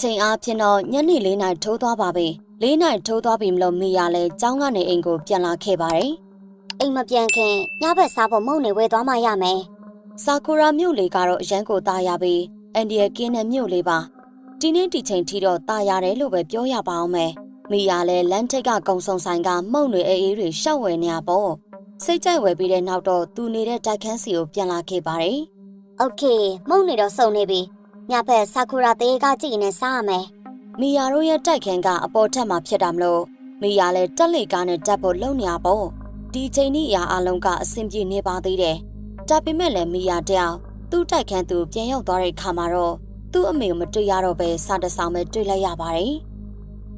ချိန်အားဖြင့်တော့ညနေ4နာရီထိုးသွားပါပြီ4နာရီထိုးသွားပြီမလို့မိရလဲကျောင်းကနေအိမ်ကိုပြန်လာခဲ့ပါတယ်အိမ်မပြန်ခင်ညဘက်စားဖို့မုန့်နေဝယ်သွားမှရမယ်ဆာကူရာမြို့လေးကတော့အရန်ကိုตายရပြီးအန်ဒီရဲ့ကင်းတဲ့မြို့လေးပါဒီနေ့ဒီချိန်ထိတော့ตายရတယ်လို့ပဲပြောရပါအောင်မယ်မိရလဲလမ်းထိပ်ကကုံစုံဆိုင်ကမုန့်တွေအေးတွေရှောက်ဝယ်နေရပေါ့စိတ်ကြိုက်ဝယ်ပြီးတဲ့နောက်တော့သူနေတဲ့တိုက်ခန်းစီကိုပြန်လာခဲ့ပါတယ်โอเคမုန့်နေတော့စုံနေပြီညဘက်ဆာကူရာတေးကကြည့်နေစားရမယ်မီယာတို့ရဲ့တိုက်ခန်းကအပေါ်ထက်မှာဖြစ်တာမလို့မီယာလည်းတက်လေကားနဲ့တက်ဖို့လုံနေရပေါ့ဒီချိန်นี้အရာအလုံးကအဆင်ပြေနေပါသေးတယ်ဒါပေမဲ့လည်းမီယာတယောက်သူ့တိုက်ခန်းသူပြန်ရောက်သွားတဲ့ခါမှာတော့သူ့အမေကိုမတွေ့ရတော့ပဲစာတစောင်းပဲတွေ့လိုက်ရပါတယ်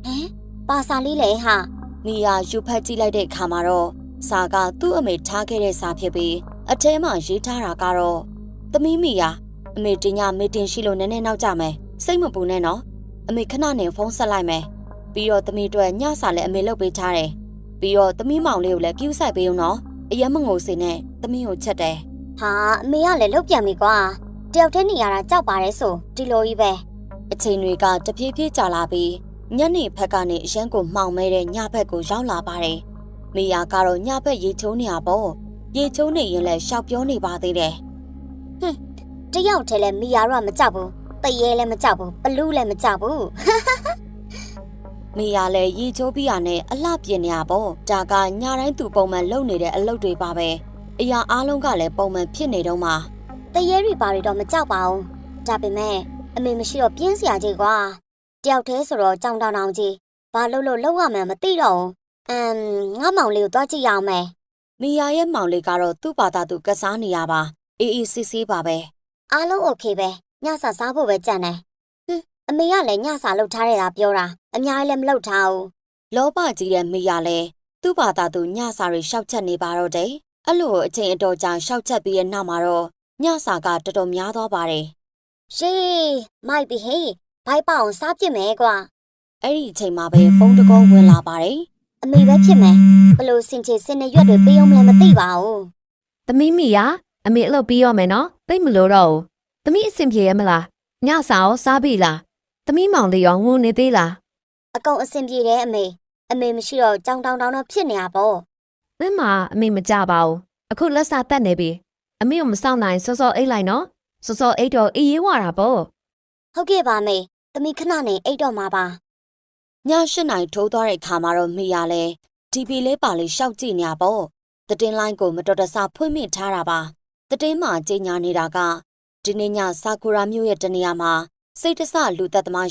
ဟမ်ပါစာလေးလေဟာမီယာယူဖက်ကြည့်လိုက်တဲ့ခါမှာတော့စာကသူ့အမေထားခဲ့တဲ့စာဖြစ်ပြီးအထဲမှာရေးထားတာကတော့သမီးမီယာအမေတင်ညမေတင်ရှိလို့နည်းနည်းနောက်ကြမယ်စိတ်မပူနဲ့နော်အမေခဏနေဖုန်းဆက်လိုက်မယ်ပြီးတော့သမီးတို့ညစာလည်းအမေလုပ်ပေးထားတယ်ပြီးတော့သမီးမောင်လေးကိုလည်းကျူးဆိုင်ပေးအောင်နော်အရင်မငိုစေနဲ့သမီးကိုချက်တယ်ဟာအမေကလည်းလုတ်ပြန်ပြီကွာတယောက်တည်းနေရတာကြောက်ပါတယ်ဆိုဒီလိုကြီးပဲအချိန်တွေကတဖြည်းဖြည်းကြာလာပြီးညနေဘက်ကနေအရန်ကိုမှောင်မဲတဲ့ညဘက်ကိုရောက်လာပါတယ်မိယာကတော့ညဘက်ရေချိုးနေရပေါ့ရေချိုးနေရင်လည်းရှောက်ပြောနေပါသေးတယ်တယောက်တည်းလည်းမိယာတော့မကြောက်ဘူးတရေလည်းမကြောက်ဘူးဘလူးလည်းမကြောက်ဘူးမိယာလည်းရေချိုးပြီးရနဲ့အလှပြင်နေရပေါ့ဒါကညတိုင်းသူပုံမှန်လုပ်နေတဲ့အလုပ်တွေပါပဲအရာအားလုံးကလည်းပုံမှန်ဖြစ်နေတော့မှတရေတွေပါတော့မကြောက်ပါဘူးဒါပေမဲ့အမေမရှိတော့ပြင်းစရာကြီးကွာတယောက်တည်းဆိုတော့ကြောင်တောင်ကြီးဘာလို့လောက်ရမှန်းမသိတော့ငါမောင်လေးကိုတွားကြည့်ရအောင်မယ်မိယာရဲ့မောင်လေးကတော့သူ့ဘာသာသူကစားနေရပါအေးအေးဆေးဆေးပါပဲအားလုံးโอเคပဲညစာစားဖို့ပဲကြံတယ်အမေကလည်းညစာလုပ်ထားတဲ့တာပြောတာအများကြီးလည်းမလုပ်ထားဘူးလောဘကြီးတဲ့မိယာလည်းသူ့ဘာသာသူညစာတွေရှောက်ချက်နေပါတော့တယ်အဲ့လိုအချိန်အတော်ကြာရှောက်ချက်ပြီးတဲ့နောက်မှာတော့ညစာကတော်တော်များသွားပါတယ်ရှေးမိုက်ပြီဟေးဘိုက်ပေါအောင်စားပြစ်မယ်ကွာအဲ့ဒီအချိန်မှာပဲဖုန်းတကောဝင်လာပါတယ်အမေပဲဖြစ်မယ်ဘလို့စင်ချေစင်နေရွက်တွေပေးအောင်လည်းမသိပါဘူးသမီးမီယာအမေအလုပ်ပြီးရမယ်နော်သိမလို့တော့သမီးအဆင်ပြေရမလားညစာရောစားပြီလားသမီးမောင်လေးရောငိုနေသေးလားအကုန်အဆင်ပြေတယ်အမေမရှိတော့ကြောင်တောင်တော့ဖြစ်နေတာပေါ့သင်မအမေမကြပါဘူးအခုလက်စာတက်နေပြီအမေကိုမဆောင်နိုင်စောစောအိတ်လိုက်နော်စောစောအိတ်တော့အေးရေးဝတာပေါ့ဟုတ်ကဲ့ပါမေသမီးခဏနေအိတ်တော့မှာပါည8နာရီထိုးသွားတဲ့ခါမှာတော့မိရလဲဒီပီလေးပါလေးရှောက်ကြည့်နေပေါ့သတင်းလိုင်းကိုမတော်တဆဖွင့်မိထားတာပါသတင်းမှာကြေညာနေတာကဒီနေ့ညဆာကူရာမြို့ရဲ့တနေရာမှာစိတ်တဆလူသက်သမား